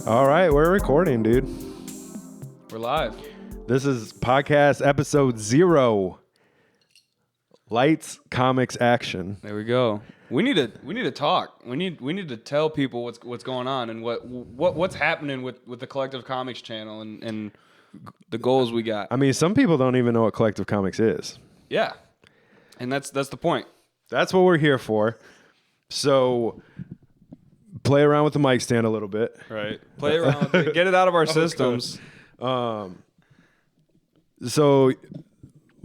All right, we're recording, dude. We're live. This is podcast episode 0. Lights, comics, action. There we go. We need to talk. We need to tell people what's going on and what's happening with the Collective Comics channel and the goals we got. I mean, some people don't even know what Collective Comics is. Yeah. And that's the point. That's what we're here for. So play around with the mic stand a little bit. Right. Play around with it. Get it out of our systems. Well,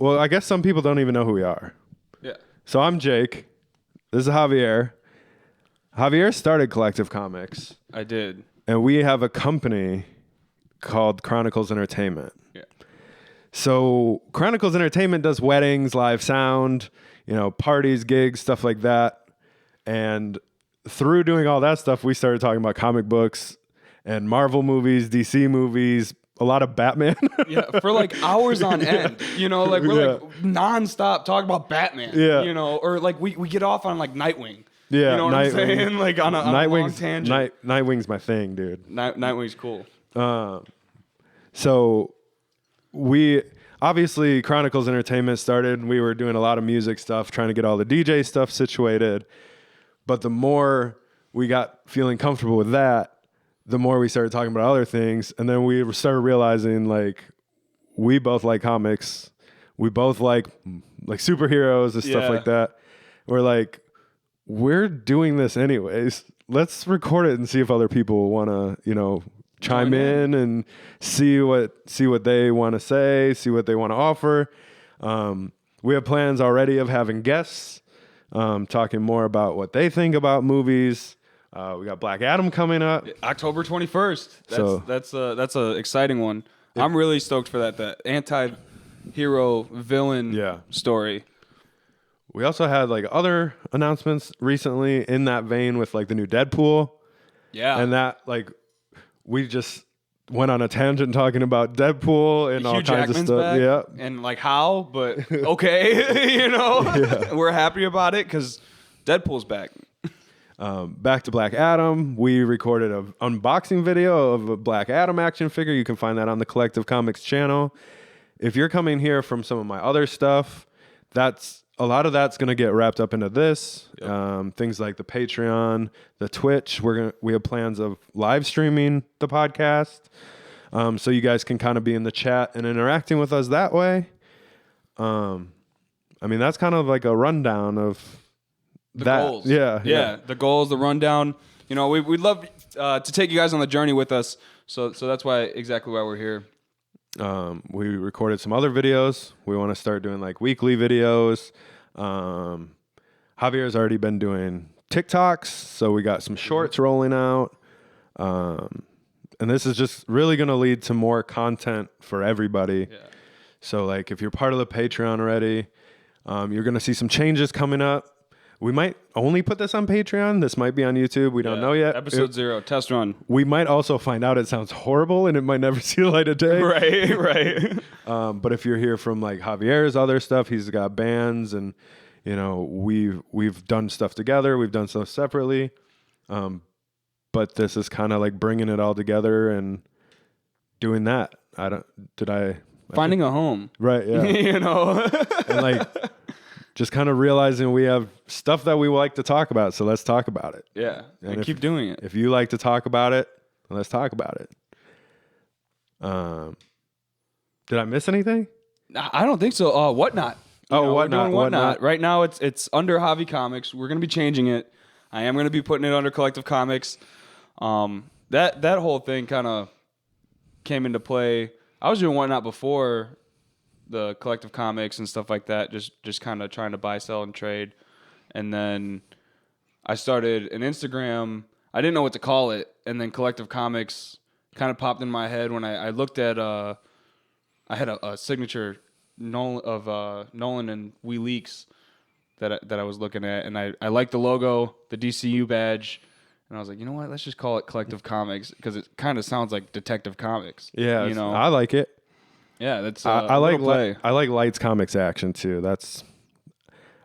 I guess some people don't even know who we are. Yeah. So I'm Jake. This is Javier. Javier started Collective Comics. I did. And we have a company called Chronicles Entertainment. Yeah. So Chronicles Entertainment does weddings, live sound, parties, gigs, stuff like that. And through doing all that stuff, we started talking about comic books and Marvel movies, DC movies, a lot of Batman. Yeah, for like hours on end. We're like nonstop talking about Batman. Yeah. Or like we get off on like Nightwing. Yeah, You know what I'm saying? Like on a long tangent. Nightwing's my thing, dude. Nightwing's cool. So we obviously Chronicles Entertainment started. We were doing a lot of music stuff, trying to get all the DJ stuff situated. But the more we got feeling comfortable with that, the more we started talking about other things. And then we started realizing like we both like comics. We both like superheroes and stuff like that. We're like, we're doing this anyways. Let's record it and see if other people want to, chime in and see what they want to say, see what they want to offer. We have plans already of having guests. Talking more about what they think about movies. We got Black Adam coming up, October 21st. That's a exciting one. I'm really stoked for that anti-hero villain story. We also had like other announcements recently in that vein with like the new Deadpool. Yeah, and that like we just went on a tangent talking about Deadpool and all Hugh kinds Jackman's of stuff. back, Yeah, and like how, but okay, we're happy about it because Deadpool's back. Back to Black Adam. We recorded an unboxing video of a Black Adam action figure. You can find that on the Collective Comics channel. If you're coming here from some of my other stuff, a lot of that's going to get wrapped up into this. Yep. Things like the Patreon, the Twitch. We have plans of live streaming the podcast, so you guys can kind of be in the chat and interacting with us that way. That's kind of like a rundown of the goals. Yeah. The goals, the rundown. We'd love to take you guys on the journey with us. So that's exactly why we're here. We recorded some other videos. We want to start doing like weekly videos. Javier's already been doing TikToks, so we got some shorts rolling out. And this is just really going to lead to more content for everybody. Yeah. So like if you're part of the Patreon already, you're going to see some changes coming up. We might only put this on Patreon. This might be on YouTube. We don't know yet. Episode 0, test run. We might also find out it sounds horrible and it might never see the light of day. Right. But if you're here from like Javier's other stuff, he's got bands and, we've done stuff together. We've done stuff separately. But this is kind of like bringing it all together and doing that. Finding a home. Right, yeah. And like just kind of realizing we have stuff that we like to talk about, so let's talk about it. Yeah, and keep doing it. If you like to talk about it, let's talk about it. Did I miss anything? I don't think so. Whatnot. Whatnot. We're doing Whatnot. Right now it's under Javi Comics. We're going to be changing it. I am going to be putting it under Collective Comics. That whole thing kind of came into play. I was doing Whatnot before the Collective Comics and stuff like that, just kind of trying to buy, sell, and trade. And then I started an Instagram. I didn't know what to call it, and then Collective Comics kind of popped in my head when I looked at. I had a signature Nolan and We Leaks that I was looking at, and I liked the logo, the DCU badge, and I was like, you know what? Let's just call it Collective Comics because it kind of sounds like Detective Comics. Yeah, I like it. Yeah, that's I like Lights Comics Action too.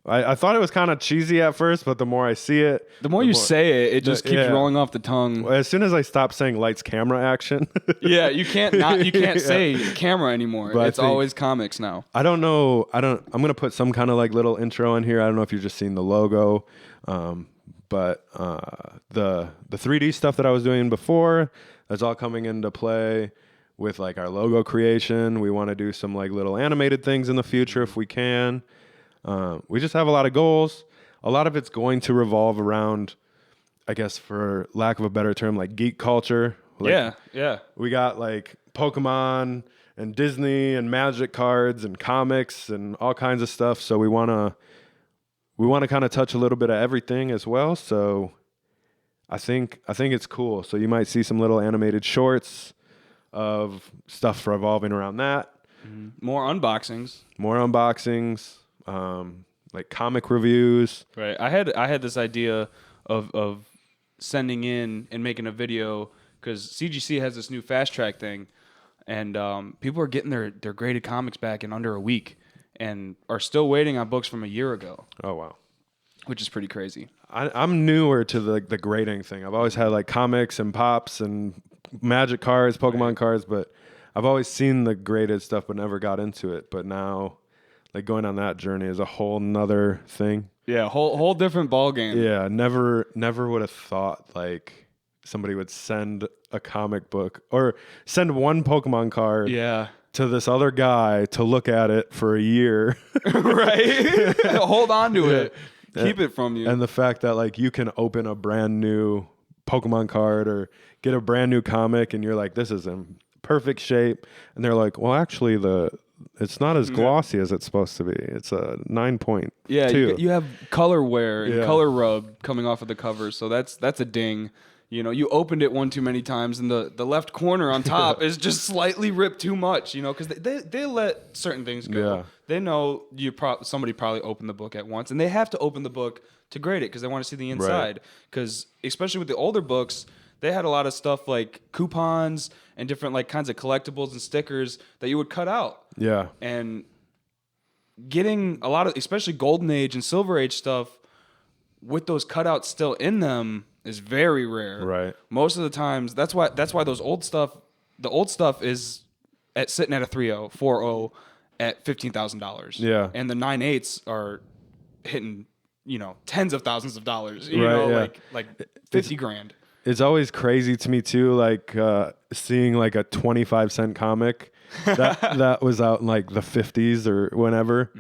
I thought it was kind of cheesy at first, but the more I see it, The more you say it, it just keeps rolling off the tongue. As soon as I stop saying lights, camera, action. Yeah, you can't say camera anymore. But it's always comics now. I don't know. I'm gonna put some kind of like little intro in here. I don't know if you've just seen the logo, but the 3D stuff that I was doing before, that's all coming into play with like our logo creation. We want to do some like little animated things in the future if we can. We just have a lot of goals. A lot of it's going to revolve around, I guess, for lack of a better term, like geek culture. Like, yeah. We got like Pokemon and Disney and Magic cards and comics and all kinds of stuff. So we want to kind of touch a little bit of everything as well. So I think it's cool. So you might see some little animated shorts of stuff revolving around that. More unboxings. Like comic reviews. Right. I had this idea of sending in and making a video because CGC has this new fast track thing, and people are getting their graded comics back in under a week and are still waiting on books from a year ago. Oh, wow. Which is pretty crazy. I'm newer to the grading thing. I've always had like comics and pops and Magic cards, Pokemon cards, but I've always seen the graded stuff but never got into it. But now, like, going on that journey is a whole nother thing. Yeah, whole different ball game. Yeah, never would have thought like somebody would send a comic book or send one Pokemon card to this other guy to look at it for a year. Right? Hold on to it. Keep it from you. And the fact that like you can open a brand new Pokemon card or get a brand new comic and you're like, this is in perfect shape. And they're like, well, actually it's not as glossy as it's supposed to be. It's a 9.2. Yeah, you have color wear and color rub coming off of the cover, so that's a ding. You know, you opened it one too many times, and the left corner on top is just slightly ripped too much. You know, because they let certain things go. Yeah. They know somebody probably opened the book at once, and they have to open the book to grade it because they want to see the inside. Because especially with the older books, they had a lot of stuff like coupons and different like kinds of collectibles and stickers that you would cut out. Yeah. And getting a lot of, especially Golden Age and Silver Age stuff with those cutouts still in them is very rare. Right. Most of the times, that's why the old stuff is sitting at a 3.0, 4.0 at $15,000. Yeah. And the 9.8s are hitting, tens of thousands of dollars. Like 50 grand. It's always crazy to me too, like seeing like a 25-cent comic that was out in like the 50s or whenever,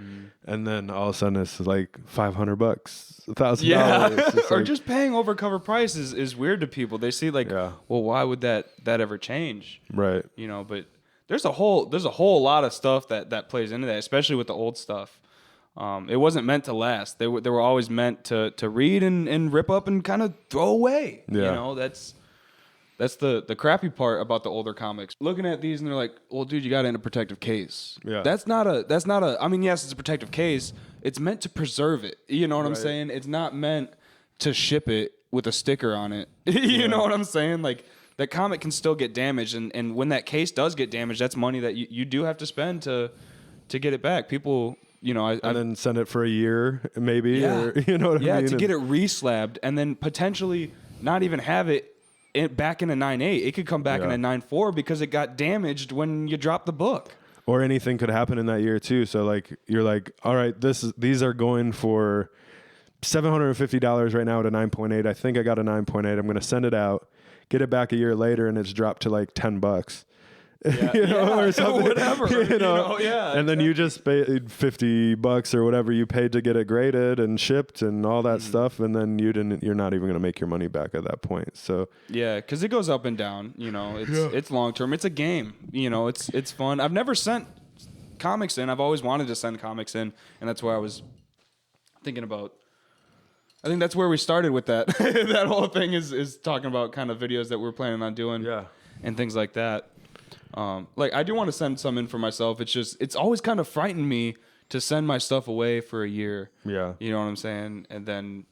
and then all of a sudden it's like $500, $1,000. Yeah, or like, just paying over cover price is weird to people. They see like, well, why would that ever change? Right. But there's a whole lot of stuff that plays into that, especially with the old stuff. It wasn't meant to last. They were always meant to read and rip up and kind of throw away. Yeah. That's the crappy part about the older comics. Looking at these and they're like, well, dude, you got it in a protective case. Yeah. That's not a, I mean, yes, it's a protective case. It's meant to preserve it. You know what I'm saying? It's not meant to ship it with a sticker on it. You know what I'm saying? Like, that comic can still get damaged. And when that case does get damaged, that's money that you do have to spend to get it back. People... and then send it for a year, maybe. Or, you know what I mean? Yeah, to get it re-slabbed and then potentially not even have it back in a 9.8. It could come back in a 9.4 because it got damaged when you dropped the book. Or anything could happen in that year too. So like you're like, all right, these are going for $750 right now at a 9.8. I think I got a 9.8. I'm going to send it out, get it back a year later, and it's dropped to like $10. Yeah, or something, whatever. And then you just paid $50 or whatever you paid to get it graded and shipped and all that stuff, and then you're not even going to make your money back at that point. So yeah, because it goes up and down. It's long term. It's a game. It's fun. I've never sent comics in. I've always wanted to send comics in, and that's why I was thinking about. I think that's where we started with that. That whole thing is talking about kind of videos that we're planning on doing, and things like that. Like I do want to send some in for myself. It's always kind of frightened me to send my stuff away for a year. Yeah. You know what I'm saying? And then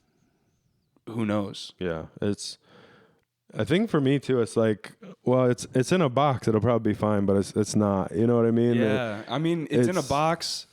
who knows? Yeah. I think for me too, it's like, well, it's in a box. It'll probably be fine, but it's not, you know what I mean? Yeah. It's in a box.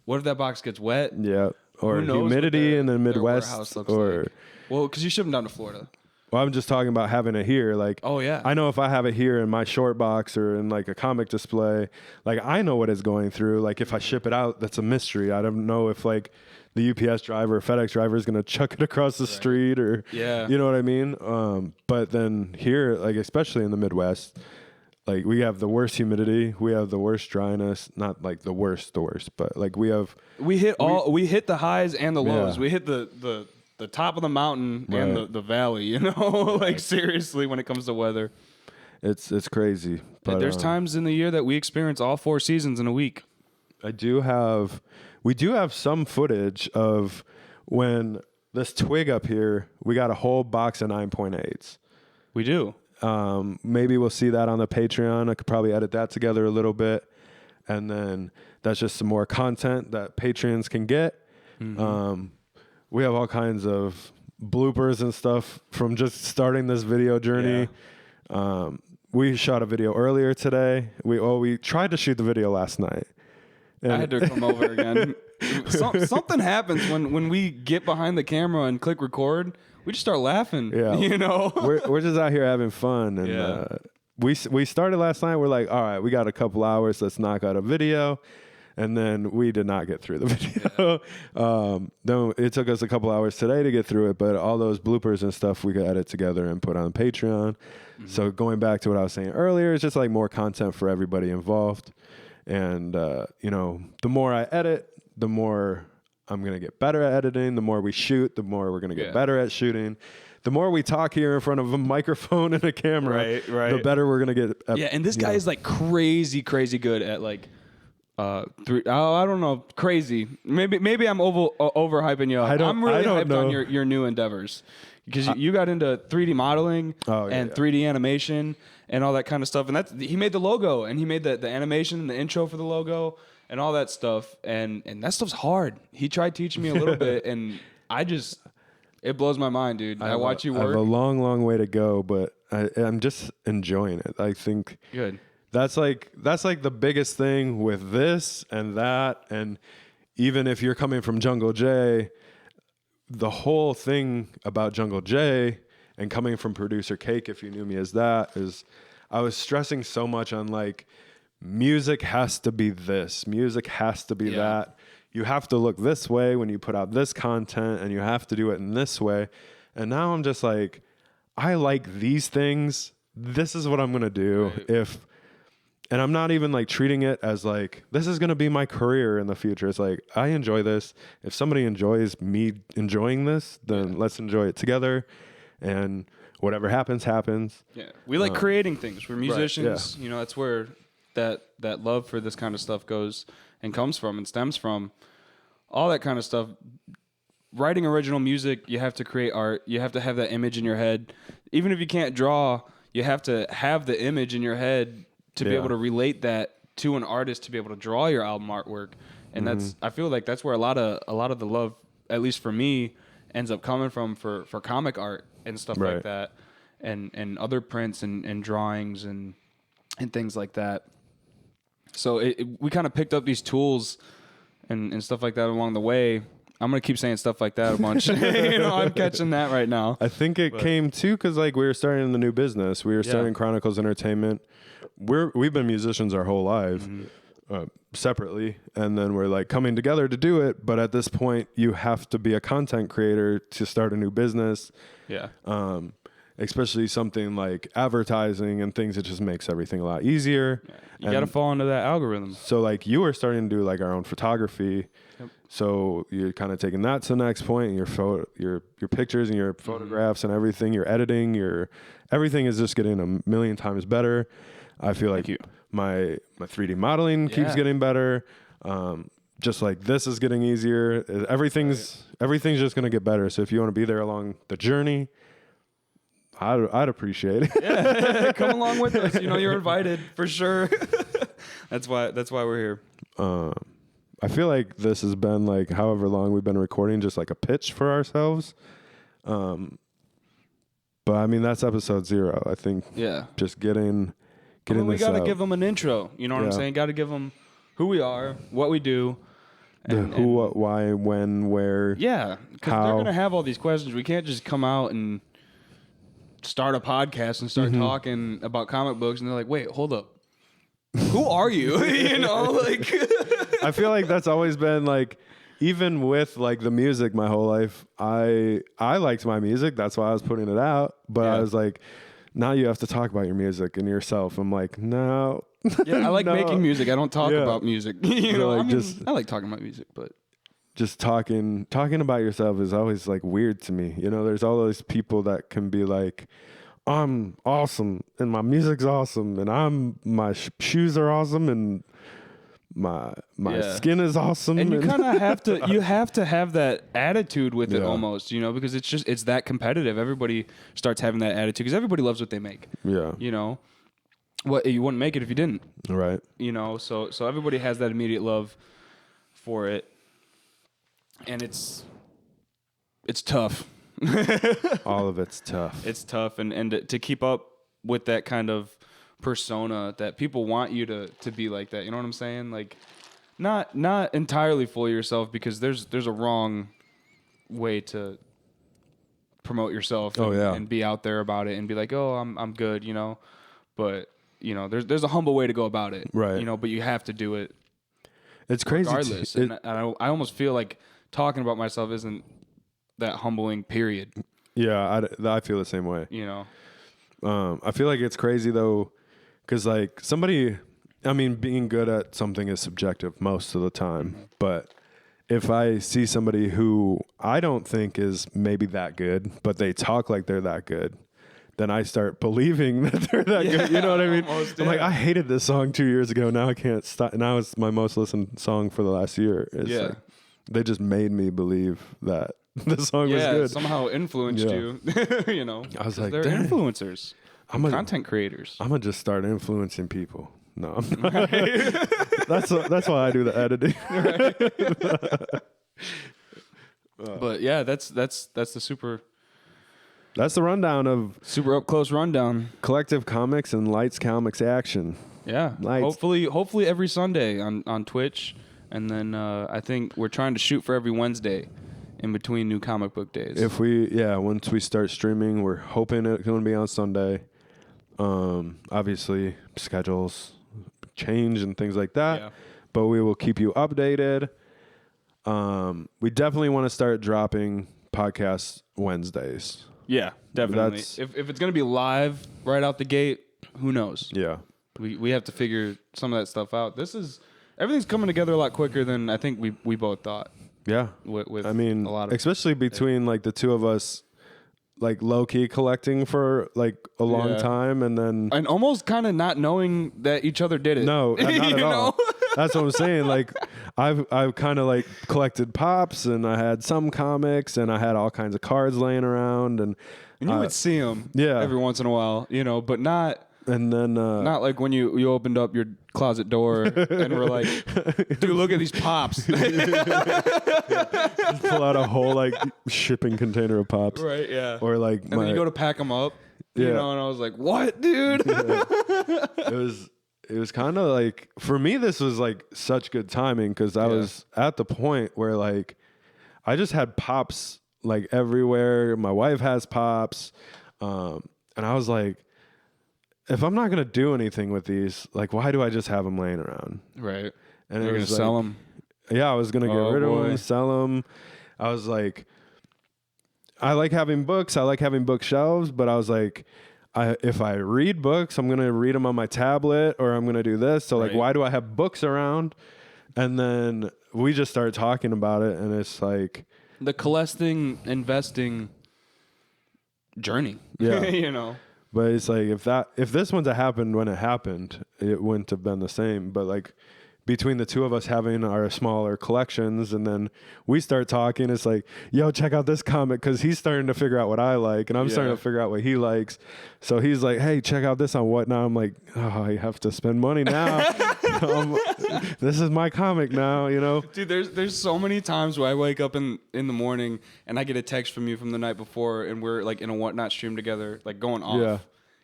What if that box gets wet? Yeah. or Who knows what humidity in the their Midwest, warehouse looks or like. Well, because you ship them down to Florida. well, I'm just talking about having it here. Like, Oh, yeah. I know if I have it here in my short box or in like a comic display, like I know what it's going through. Like if I ship it out, that's a mystery. I don't know if like the UPS driver or FedEx driver is going to chuck it across the street or, Yeah. you know what I mean? But then here, like especially in the Midwest, like we have the worst humidity, we have the worst dryness, not like the worst, but like we hit the highs and the lows. Yeah. We hit the top of the mountain and Right. the valley, you know? Like seriously when it comes to weather. it's crazy. But There's times in the year that we experience all 4 seasons in a week. we do have some footage of when this twig up here, we got a whole box of 9.8s. We do. Maybe we'll see that on the Patreon. I could probably edit that together a little bit. And then that's just some more content that patrons can get. Mm-hmm. We have all kinds of bloopers and stuff from just starting this video journey. Yeah. We shot a video earlier today. We tried to shoot the video last night. And I had to come over again. Something happens when we get behind the camera and click record. We just start laughing. Yeah. You know? we're just out here having fun. And Yeah. we started last night. We're like, all right, we got a couple hours. Let's knock out a video. And then we did not get through the video. Then it took us a couple hours today to get through it. But all those bloopers and stuff we could edit together and put on Patreon. Mm-hmm. So going back to what I was saying earlier, it's just like more content for everybody involved. And, you know, the more I edit, the more I'm going to get better at editing. The more we shoot, the more we're going to get better at shooting. The more we talk here in front of a microphone and a camera, right. the better we're going to get. Yeah, and this guy is like crazy good at like I don't know, crazy. Maybe I'm overhyping you. I'm really hyped on your new endeavors because you got into 3D modeling and 3D animation and all that kind of stuff. And he made the logo and he made the animation and the intro for the logo and all that stuff. And that stuff's hard. He tried teaching me a little bit, and it blows my mind, dude. I watch you work. I have a long way to go, but I'm just enjoying it. I think good. That's like the biggest thing with this and that. And even if you're coming from Jungle J, the whole thing about Jungle J and coming from Producer Cake, if you knew me as that, is I was stressing so much on like music has to be this, music has to be that. You have to look this way when you put out this content, and you have to do it in this way. And now I'm just like, I like these things. This is what I'm going to do. Right. And I'm not even like treating it as like, this is going to be my career in the future. It's like, I enjoy this. If somebody enjoys me enjoying this, then let's enjoy it together. And whatever happens, happens. Yeah. We like creating things. We're musicians. Right, You know, that's where that love for this kind of stuff goes and comes from and stems from. All that kind of stuff. Writing original music, you have to create art. You have to have that image in your head. Even if you can't draw, you have to have the image in your head to be able to relate that to an artist, to be able to draw your album artwork. And I feel like that's where a lot of the love, at least for me, ends up coming from for comic art and stuff like that, and other prints and drawings and things like that. So we kind of picked up these tools and stuff like that along the way. I'm going to keep saying stuff like that a bunch. I'm catching that right now. I think it came too because like we were starting the new business. We were starting Chronicles Entertainment. We've been musicians our whole life separately, and then we're like coming together to do it. But at this point, you have to be a content creator to start a new business. Yeah. Especially something like advertising and things. It just makes everything a lot easier. Yeah. You got to fall into that algorithm. So like you were starting to do like our own photography. Yep. So you're kind of taking that to the next point. Your pictures and your photographs and everything. Your editing. Everything is just getting a million times better. I feel like my 3D modeling keeps getting better. Just like this is getting easier. Everything's just going to get better. So if you want to be there along the journey, I'd appreciate it. Yeah, come along with us. You're invited for sure. That's why we're here. I feel like this has been like however long we've been recording, just like a pitch for ourselves. But I mean, that's episode 0. I think. Yeah. Just getting we this got to out. give them an intro. You know what I'm saying? Got to give them who we are, what we do, who, what, why, when, where. Yeah, because they're going to have all these questions. We can't just come out and start a podcast and start talking about comic books, and they're like, wait, hold up. Who are you? You know, like. I feel like that's always been like, even with like the music my whole life, I liked my music. That's why I was putting it out. But I was like, now you have to talk about your music and yourself. I'm like, no. Yeah, I like making music. I don't talk about music. You know, like, I mean, I like talking about music, but just talking about yourself is always like weird to me. You know, there's all those people that can be like, I'm awesome and my music's awesome and my shoes are awesome and my skin is awesome. And you kind of have to have that attitude with it almost, you know, because it's that competitive. Everybody starts having that attitude because everybody loves what they make. Yeah. You know, you wouldn't make it if you didn't. Right. You know, so everybody has that immediate love for it. And it's tough. All of it's tough. It's tough. And to keep up with that kind of persona that people want you to be like that. You know what I'm saying? Like not entirely fool yourself, because there's a wrong way to promote yourself and be out there about it and be like, oh, I'm good, you know. But, you know, there's a humble way to go about it. Right. You know, but you have to do it. It's crazy. Regardless. And I almost feel like talking about myself isn't that humbling, period. Yeah, I feel the same way. You know. I feel like it's crazy though, because like being good at something is subjective most of the time. But if I see somebody who I don't think is maybe that good, but they talk like they're that good, then I start believing that they're that good. You know what I mean? I'm like, I hated this song 2 years ago. Now I can't stop. Now it's my most listened song for the last year. It's like, they just made me believe that the song was good. Somehow influenced you. You know, I was like, they're influencers. I'm content creators. I'm gonna just start influencing people. No, I'm not. That's why I do the editing. But yeah, that's the super. That's the rundown of super up close rundown. Collective Comics and Lights Comics action. Yeah, Lights. Hopefully every Sunday on Twitch, and then I think we're trying to shoot for every Wednesday in between new comic book days. Once we start streaming, we're hoping it's going to be on Sunday. Obviously, schedules change and things like that, but we will keep you updated. We definitely want to start dropping podcasts Wednesdays. Yeah, definitely. If it's going to be live right out the gate, who knows? Yeah. We have to figure some of that stuff out. Everything's coming together a lot quicker than I think we both thought. Yeah. With a lot of, especially between like the two of us, like low key collecting for like a long time, and almost kind of not knowing that each other did it. No, not at all. That's what I'm saying. Like I've kind of like collected pops, and I had some comics, and I had all kinds of cards laying around, and you would see them every once in a while, you know, but not. And then not like when you opened up your closet door and were like, dude, look at these pops. Just pull out a whole like shipping container of pops. Right, yeah. Or like and then you go to pack them up. You know, and I was like, what, dude? It was kind of like, for me, this was like such good timing, because I was at the point where like I just had pops like everywhere. My wife has pops. And I was like, if I'm not going to do anything with these, like, why do I just have them laying around? Right. And you're going to sell them? Yeah, I was going to get rid of them, sell them. I was like, I like having books. I like having bookshelves, but I was like, if I read books, I'm going to read them on my tablet, or I'm going to do this. So like, why do I have books around? And then we just started talking about it, and it's like the collecting, investing journey. Yeah. You know. But it's like, if this one's happened when it happened, it wouldn't have been the same. But like, between the two of us having our smaller collections, and then we start talking, it's like, yo, check out this comic, because he's starting to figure out what I like, and I'm starting to figure out what he likes. So he's like, hey, check out this on Whatnot. I'm like, oh, I have to spend money now. This is my comic now, you know? Dude, there's so many times where I wake up in the morning and I get a text from you from the night before, and we're like in a Whatnot stream together, like going off. Yeah.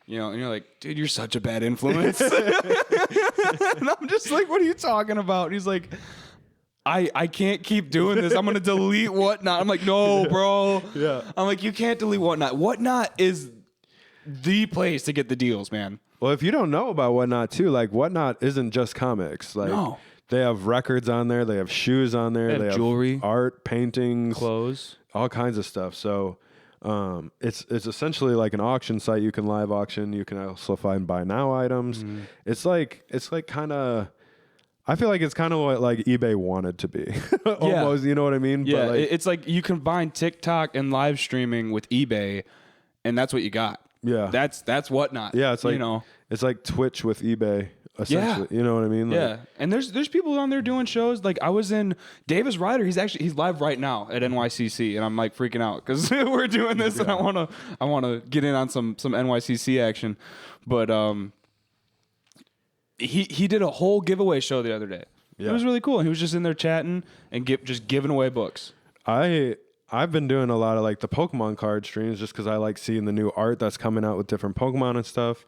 You know, and you're like, dude, you're such a bad influence. And I'm just like, what are you talking about? And he's like, I can't keep doing this. I'm gonna delete Whatnot. I'm like, no, bro. Yeah. I'm like, you can't delete Whatnot. Whatnot is the place to get the deals, man. Well, if you don't know about Whatnot too, like Whatnot isn't just comics. Like No. they have records on there, they have shoes on there, They have jewelry, art, paintings, clothes, all kinds of stuff. So it's essentially like an auction site. You can live auction. You can also find buy now items. It's like kind of. I feel like it's kind of what like eBay wanted to be, almost. You know what I mean? Yeah, but like, it's like you combine TikTok and live streaming with eBay, and that's what you got. Yeah, that's Whatnot. yeah. It's like you know, it's like Twitch with eBay, essentially. Yeah. You know what I mean? Like, yeah. And there's people on there doing shows. Like I was in Davis Ryder. He's live right now at NYCC, and I'm like freaking out because we're doing this, and I wanna get in on some NYCC action, but He did a whole giveaway show the other day. Yeah. It was really cool. He was just in there chatting and just giving away books. I've been doing a lot of like the Pokemon card streams just because I like seeing the new art that's coming out with different Pokemon and stuff.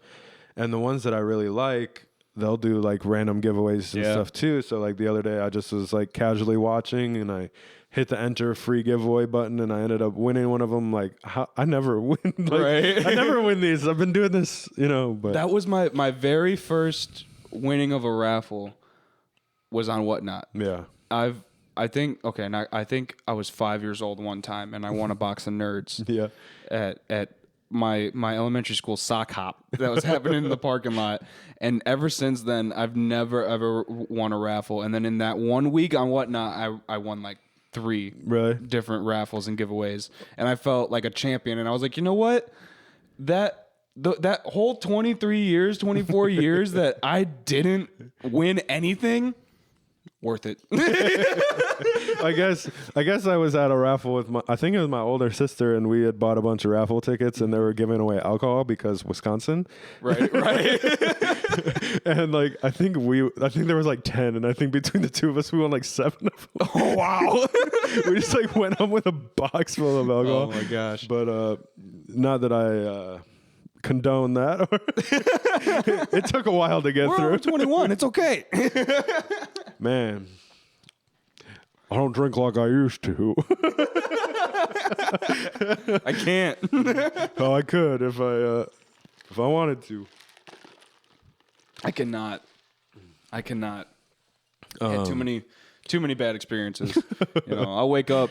And the ones that I really like, they'll do like random giveaways and stuff too. So like the other day I just was like casually watching and I hit the enter free giveaway button and I ended up winning one of them. Like I never win. Like, Right. I never win these. I've been doing this, you know, but That was my very first winning of a raffle was on Whatnot. yeah. I think I was 5 years old one time and I won a box of Nerds Yeah. at my elementary school sock hop that was happening in the parking lot. And ever since then, I've never ever won a raffle. And then in that 1 week on Whatnot, I won like 3 Really? different raffles and giveaways, and I felt like a champion. And I was like, you know what, that whole 23 years, 24 years that I didn't win anything, worth it. I guess I was at a raffle with I think it was my older sister, and we had bought a bunch of raffle tickets, and they were giving away alcohol because Wisconsin. Right. And like I think there was like 10, and I think between the two of us we won like 7 of them. Oh wow. We just like went home with a box full of alcohol. Oh my gosh. But not that I condone that. It took a while to get We're through. over 21. It's okay. Man, I don't drink like I used to. I can't. Oh, I could if I wanted to. I cannot. I had too many bad experiences. You know, I'll wake up,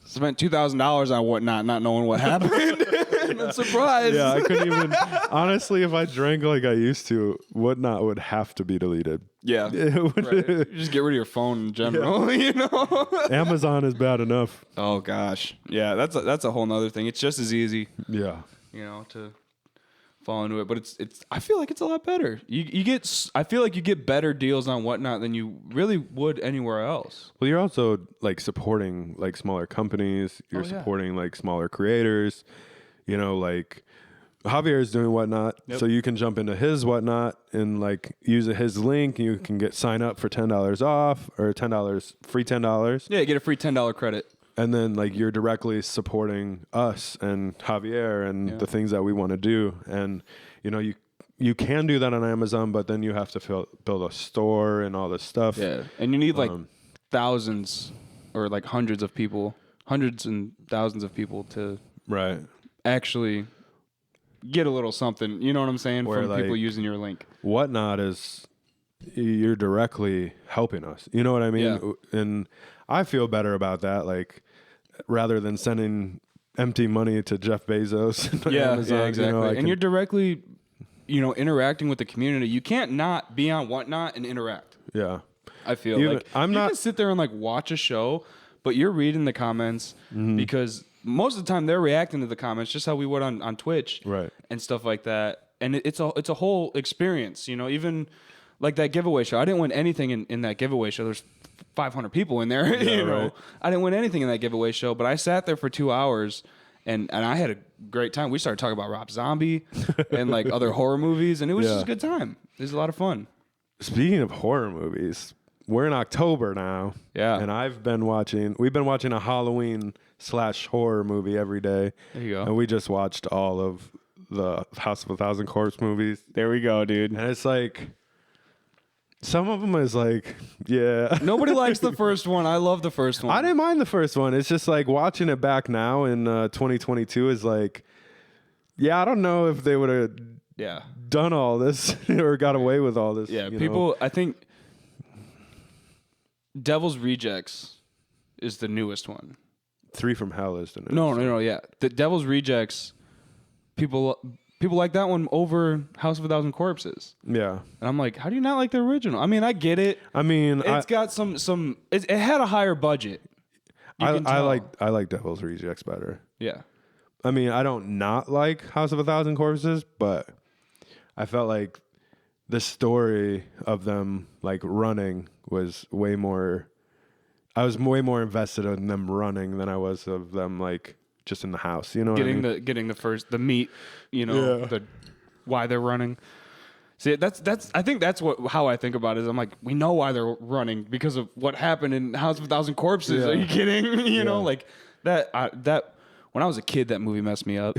spent $2,000 on Whatnot, not knowing what happened. I'm surprised. Yeah, I couldn't even. Honestly, if I drank like I used to, Whatnot would have to be deleted. Yeah. It would- Right. Just get rid of your phone in general, you know? Amazon is bad enough. Oh gosh. Yeah, that's a whole nother thing. It's just as easy, Yeah. you know, to fall into it, but it's I feel like it's a lot better. I feel like you get better deals on Whatnot than you really would anywhere else. Well, you're also like supporting like smaller companies. You're yeah. supporting like smaller creators. You know, like Javier is doing Whatnot, so you can jump into his Whatnot and like use his link. You can sign up for $10 off or free $10. Yeah, get a free $10 credit. And then like you're directly supporting us and Javier and the things that we want to do. And you know, you can do that on Amazon, but then you have to build a store and all this stuff. Yeah, and you need like thousands or like hundreds and thousands of people to Right. actually get a little something. You know what I'm saying? Where, from people like, using your link. Whatnot is you're directly helping us. You know what I mean? Yeah. And I feel better about that. Like rather than sending empty money to Jeff Bezos. And Amazon, exactly. You know, And you're directly, you know, interacting with the community. You can't not be on Whatnot and interact. Yeah. I feel like you can sit there and like watch a show, but you're reading the comments because most of the time they're reacting to the comments just how we would on Twitch, Right. and stuff like that. And it's a whole experience, you know. Even like that giveaway show, I didn't win anything in that giveaway show. There's 500 people in there, you know. Right. I didn't win anything in that giveaway show, but I sat there for 2 hours. And I had a great time. We started talking about Rob Zombie and like other horror movies, and it was just a good time. It was a lot of fun. Speaking of horror movies, we're in October now. Yeah. And we've been watching a Halloween/horror movie every day. There you go. And we just watched all of the House of a Thousand Corpse movies. There we go, dude. And it's like, Some of them is like, yeah. Nobody likes the first one. I love the first one. I didn't mind the first one. It's just like watching it back now in 2022 is like, yeah, I don't know if they would have done all this or got away with all this. Yeah, people, I think Devil's Rejects is the newest one. 3 from Hell is the newest. No, yeah. The Devil's Rejects, people like that one over House of a Thousand Corpses. Yeah. And I'm like, how do you not like the original? I mean, I get it. I mean, it's got some it had a higher budget. I like Devil's Rejects better. Yeah. I mean, I don't not like House of a Thousand Corpses, but I felt like the story of them like running was way more. I was way more invested in them running than I was of them like just in the house. You know, getting what I mean? getting the meat. You know, the why they're running. See, that's I think that's how I think about it. Is I'm like, we know why they're running because of what happened in House of a Thousand Corpses. Yeah. Are you kidding? You know, like that. When I was a kid, that movie messed me up,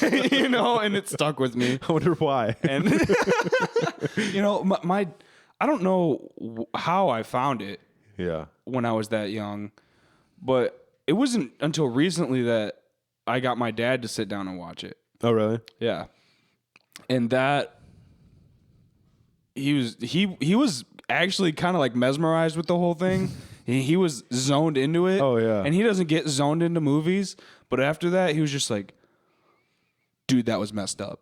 you know, and it stuck with me. I wonder why. And you know, I don't know how I found it. Yeah. When I was that young, but it wasn't until recently that I got my dad to sit down and watch it. Oh, really? Yeah, and that he was actually kind of like mesmerized with the whole thing. He was zoned into it. Oh, yeah. And he doesn't get zoned into movies. But after that, he was just like, dude, that was messed up.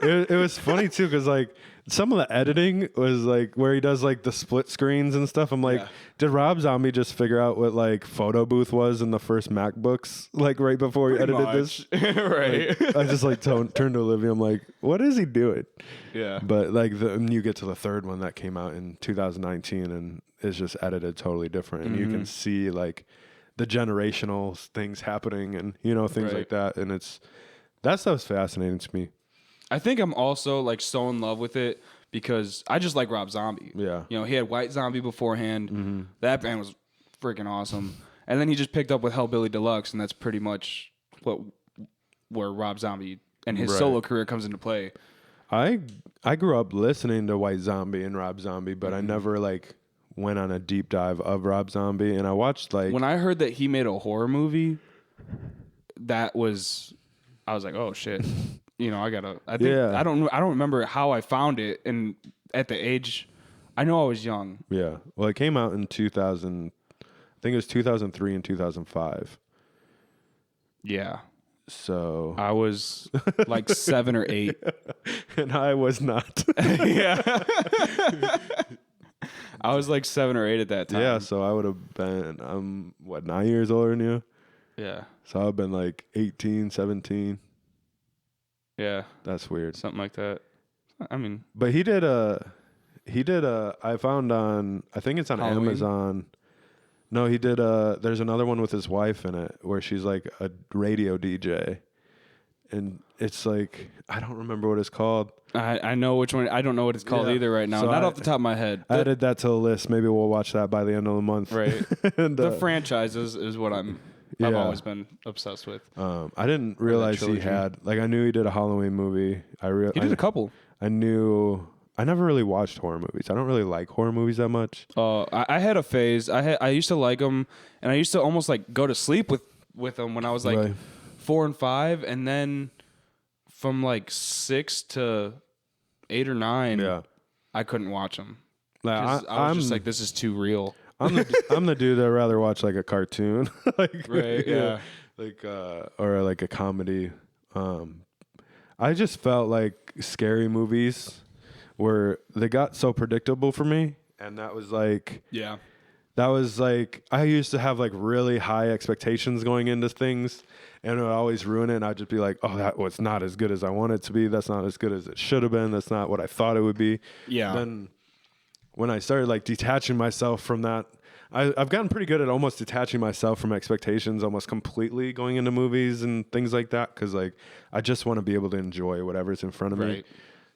It was funny, too, because, like, some of the editing was, like, where he does, like, the split screens and stuff. I'm like, did Rob Zombie just figure out what, like, photo booth was in the first MacBooks, like, right before he edited this? Right. Like, I just, like, turned to Olivia. I'm like, what is he doing? Yeah. But, like, you get to the third one that came out in 2019, and it's just edited totally different. And you can see, like, the generational things happening and, you know, things like that. And that stuff's fascinating to me. I think I'm also like so in love with it because I just like Rob Zombie. Yeah. You know, he had White Zombie beforehand. That band was freaking awesome. And then he just picked up with Hellbilly Deluxe, and that's pretty much where Rob Zombie and his solo career comes into play. I grew up listening to White Zombie and Rob Zombie, but I never like went on a deep dive of Rob Zombie, and I watched like when I heard that he made a horror movie, I was like, oh shit. You know, I don't remember how I found it, and at the age, I know I was young. Yeah, well, it came out in 2000. I think it was 2003 and 2005. Yeah. So I was like 7 or 8, and I was not. Yeah. I was like 7 or 8 at that time. Yeah, so I would have been. I'm 9 years older than you. Yeah. So I've been like 18, 17. Yeah. That's weird. Something like that. I mean, but he did I found on, I think it's on Halloween? Amazon. No, he did there's another one with his wife in it where she's like a radio DJ. And it's like, I don't remember what it's called. I know which one. I don't know what it's called either right now. So Not off the top of my head. I added that to the list. Maybe we'll watch that by the end of the month. Right. And, The franchises is what I've always been obsessed with. I didn't realize he had, like, I knew he did a Halloween movie. He did a couple. I never really watched horror movies. I don't really like horror movies that much. I had a phase. I used to like them, and I used to almost like go to sleep with them when I was like 4 and 5, and then from like 6 to 8 or 9, I couldn't watch them. I was just like, this is too real. I'm the dude that rather watch like a cartoon, like like or like a comedy. I just felt like scary movies where they got so predictable for me, and that was like I used to have like really high expectations going into things, and it would always ruin it. And I'd just be like, oh, that was not as good as I want it to be. That's not as good as it should have been. That's not what I thought it would be. Yeah. Then when I started like detaching myself from that, I've gotten pretty good at almost detaching myself from expectations almost completely going into movies and things like that, because like I just want to be able to enjoy whatever's in front of me.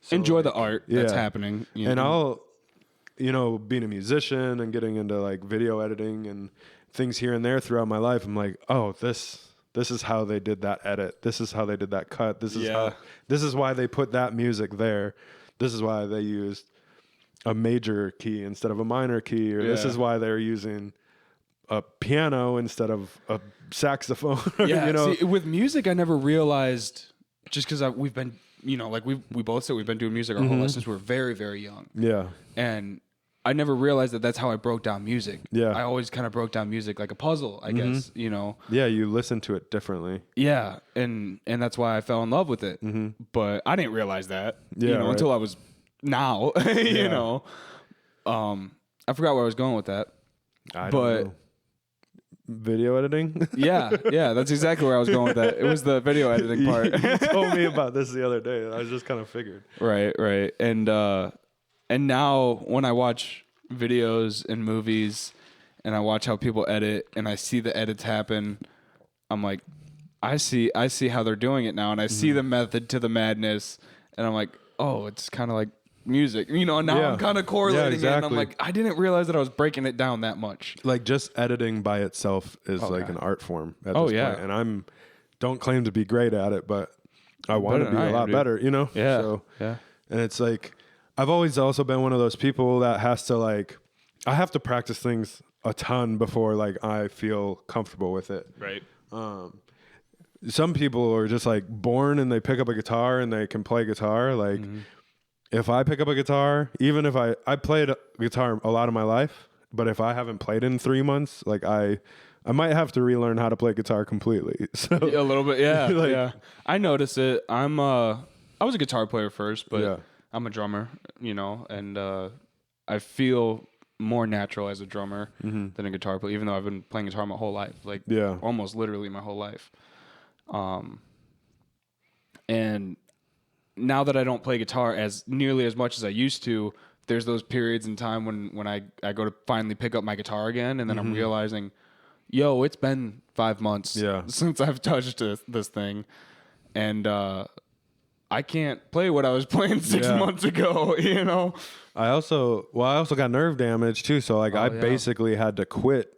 So, enjoy the art that's happening. And I'll, being a musician and getting into like video editing and things here and there throughout my life, I'm like, oh, this is how they did that edit. This is how they did that cut. This is why they put that music there. This is why they used a major key instead of a minor key, or this Yeah. is why they're using a piano instead of a saxophone. Yeah, you know, see, with music, I never realized, just because we've been, like we both said we've been doing music our whole life since we were very, very young. yeah, And I never realized that that's how I broke down music. Yeah. I always kind of broke down music like a puzzle, I guess, yeah, you listen to it differently. Yeah, and that's why I fell in love with it. But I didn't realize that, Yeah, right. until I was now, I forgot where I was going with that. I But- don't know. Video editing. Yeah, that's exactly where I was going with that. It was the video editing part. You told me about this the other day. I just kind of figured. Right. And now when I watch videos and movies and I watch how people edit and I see the edits happen, I'm like, I see how they're doing it now, and I see the method to the madness, and I'm like, oh, it's kind of like music, and now Yeah. I'm kind of correlating it, and I'm exactly. like, I didn't realize that I was breaking it down that much. Like just editing by itself is like an art form at this yeah. point. And don't claim to be great at it, but I want to Better be than I a am, lot dude. better, Yeah. So, Yeah. and it's like, I've always also been one of those people that has to I have to practice things a ton before I feel comfortable with it. Right. Some people are just born and they pick up a guitar and they can play guitar. If I pick up a guitar, even if I played guitar a lot of my life, but if I haven't played in 3 months, I might have to relearn how to play guitar completely. So A little bit, yeah. Like- yeah. I notice it. I was a guitar player first, but Yeah. I'm a drummer, and I feel more natural as a drummer than a guitar player, even though I've been playing guitar my whole life, Yeah. almost literally my whole life. And now that I don't play guitar as nearly as much as I used to, there's those periods in time when I go to finally pick up my guitar again, and then I'm realizing, yo, it's been 5 months Yeah. since I've touched this thing, and I can't play what I was playing 6 Yeah. months ago, I also got nerve damage too. So I yeah. basically had to quit.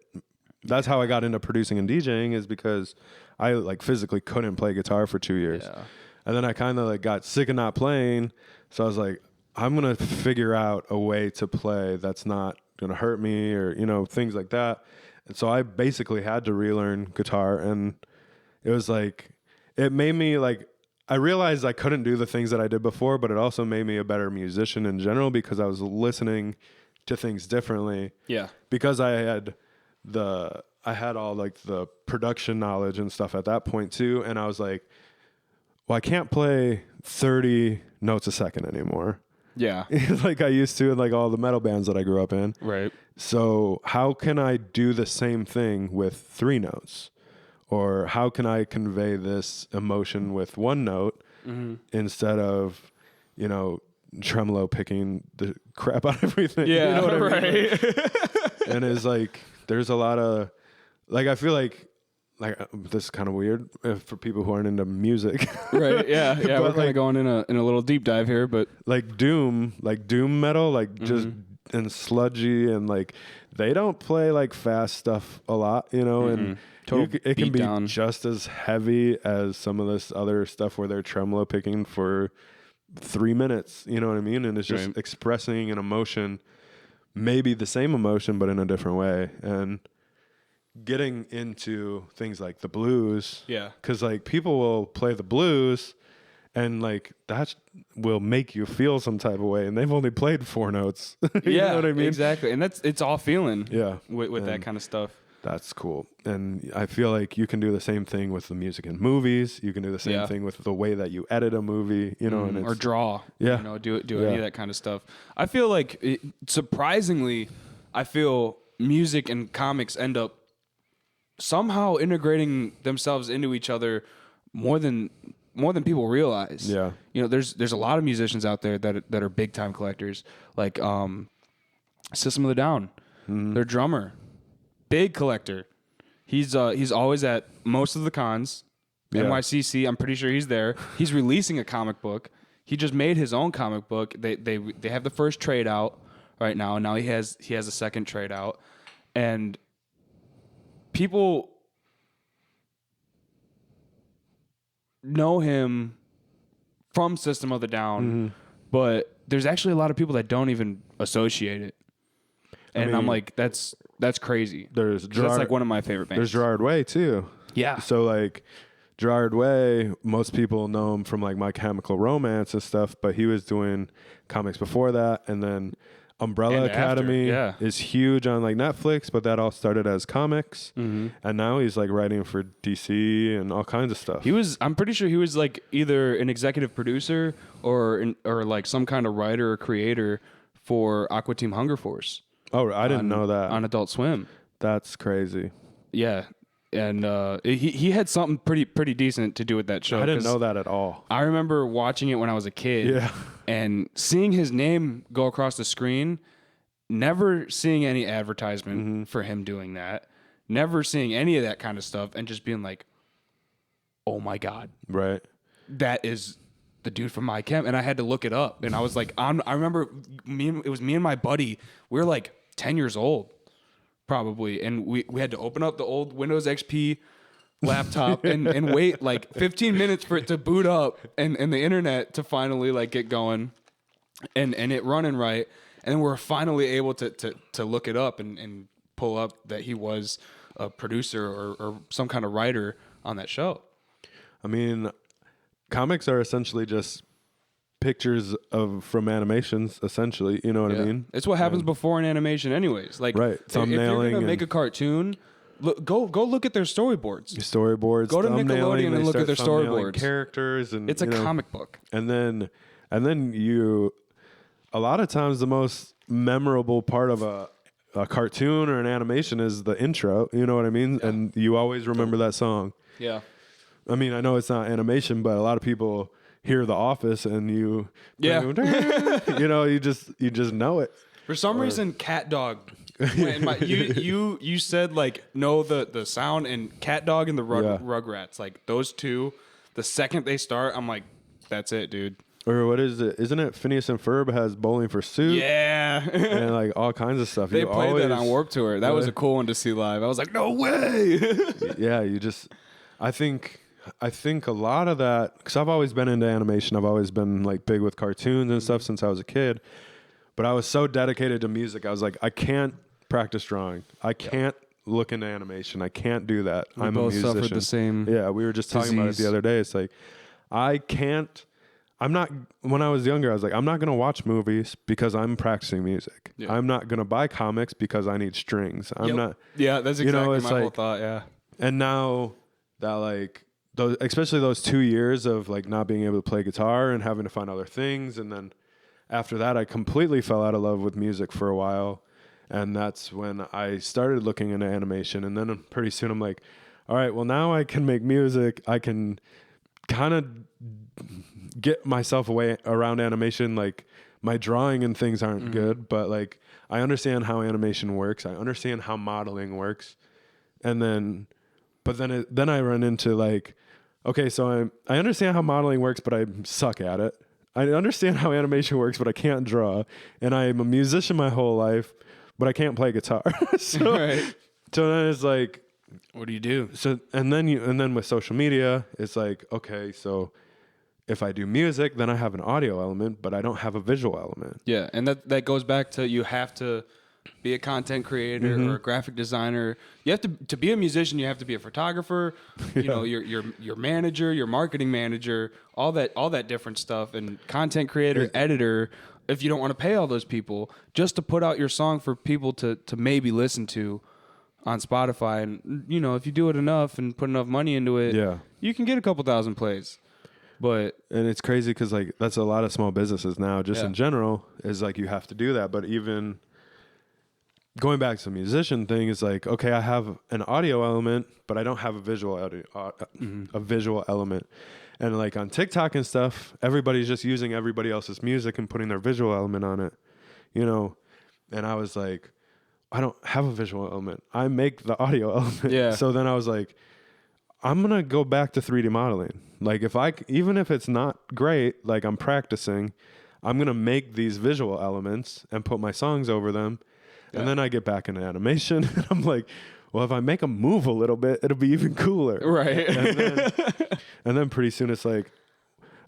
That's how I got into producing and DJing, is because I physically couldn't play guitar for 2 years. Yeah. And then I kind of got sick of not playing. So I was like, I'm going to figure out a way to play that's not going to hurt me or, things like that. And so I basically had to relearn guitar, and it was it made me I realized I couldn't do the things that I did before, but it also made me a better musician in general because I was listening to things differently. Yeah. Because I had all the production knowledge and stuff at that point too. And I was like, well, I can't play 30 notes a second anymore. Yeah. Like I used to in all the metal bands that I grew up in. Right. So how can I do the same thing with 3 notes? Or how can I convey this emotion with 1 note instead of, tremolo picking the crap out of everything? Yeah. You know what I mean? Right. And it's there's a lot of, I feel this is kind of weird for people who aren't into music. Right. Yeah. Yeah. But We're kind of going in a little deep dive here, but doom metal, just and sludgy, and they don't play fast stuff a lot, and Total it can beat be down. just as heavy as some of this other stuff where they're tremolo picking for 3 minutes, you know what I mean? And it's just Right. expressing an emotion, maybe the same emotion, but in a different way. And getting into things like the blues. Yeah. Because people will play the blues and that will make you feel some type of way, and they've only played 4 notes. You know what I mean? Exactly. And it's all feeling. Yeah. With that And kind of stuff. That's cool. And I feel you can do the same thing with the music in movies. You can do the same Yeah. thing with the way that you edit a movie, and it's, Or draw. Yeah. Do Yeah. any of that kind of stuff. I feel surprisingly, I feel music and comics end up somehow integrating themselves into each other more than people realize. Yeah. There's a lot of musicians out there that are big time collectors, like System of a Down. Their drummer, big collector. He's always at most of the cons. Yeah. NYCC, I'm pretty sure he's there. He's releasing a comic book. He just made his own comic book. They have the first trade out right now, and now he has a second trade out. And people know him from System of a Down, but there's actually a lot of people that don't even associate it. And I'm like, that's crazy. There's that's like one of my favorite bands. There's Gerard Way too. Yeah. So like Gerard Way, most people know him from like My Chemical Romance and stuff, but he was doing comics before that, and then Umbrella And Academy after, is huge on like Netflix, but that all started as comics, and now he's like writing for DC and all kinds of stuff. I'm pretty sure he was like either an executive producer or like some kind of writer or creator for Aqua Team Hunger Force. Oh, I didn't know that on Adult Swim. That's crazy. Yeah, and he had something pretty decent to do with that show. I didn't know that at all. I remember watching it when I was a kid. Yeah. And seeing his name go across the screen, never seeing any advertisement for him doing that, never seeing any of that kind of stuff, and just being like, oh my God. Right. That is the dude from My Chem. And I had to look it up. And I was like, I remember it was me and my buddy. We were like 10 years old, probably. And we had to open up the old Windows XP laptop and wait like 15 minutes for it to boot up and the internet to finally like get going and it running right. And then we're finally able to look it up and pull up that he was a producer or some kind of writer on that show. I mean, comics are essentially just pictures from animations, essentially. You know what I mean? It's what happens before an animation anyways. Like, right. If you're going to make a cartoon, go look at their storyboards. Go to Nickelodeon and look at their storyboards. Characters and it's a comic book. And then you, a lot of times the most memorable part of a cartoon or an animation is the intro. You know what I mean? Yeah. And you always remember that song. Yeah. I mean, I know it's not animation, but a lot of people hear The Office and you just know it. For some reason, Cat Dog. You said like know the sound, and Cat Dog and the Rugrats, like those two, the second they start, I'm like, that's it, dude. Or what is it? Isn't it Phineas and Ferb has Bowling for Soup? Yeah. And like all kinds of stuff. They played that on Warped Tour. That was a cool one to see live. I was like, no way. Yeah, I think a lot of that, because I've always been into animation. I've always been like big with cartoons and stuff since I was a kid. But I was so dedicated to music. I was like, I can't practice drawing. I can't look into animation. I can't do that. I'm a musician. Suffered the same. Yeah, we were just talking about it the other day. It's like, when I was younger, I was like, I'm not going to watch movies because I'm practicing music. Yeah. I'm not going to buy comics because I need strings. I'm not. Yeah, that's exactly my whole thought. Yeah. And now that like, especially those 2 years of like not being able to play guitar and having to find other things, and then after that I completely fell out of love with music for a while, and that's when I started looking into animation. And then pretty soon I'm like, all right, well now I can make music. I can kind of get myself away around animation. Like my drawing and things aren't good, but like I understand how animation works. I understand how modeling works, and then I run into like, okay, so I understand how modeling works, but I suck at it. I understand how animation works, but I can't draw. And I'm a musician my whole life, but I can't play guitar. So then it's like, what do you do? So and then with social media, it's like, okay, so if I do music, then I have an audio element, but I don't have a visual element. Yeah, and that goes back to you have to be a content creator or a graphic designer. You have to be a musician. You have to be a photographer. You know, your manager, your marketing manager, all that different stuff, and content creator, editor. If you don't want to pay all those people, just to put out your song for people to maybe listen to on Spotify, and you know, if you do it enough and put enough money into it, you can get a couple thousand plays. And it's crazy because like that's a lot of small businesses now. Just in general, is like you have to do that, but even going back to the musician thing is like, okay, I have an audio element, but I don't have a visual a visual element. And like on TikTok and stuff, everybody's just using everybody else's music and putting their visual element on it, you know? And I was like, I don't have a visual element. I make the audio element. Yeah. So then I was like, I'm going to go back to 3D modeling. Like even if it's not great, like I'm practicing, I'm going to make these visual elements and put my songs over them. And then I get back into animation, and I'm like, well, if I make them move a little bit, it'll be even cooler. Right. And then pretty soon it's like,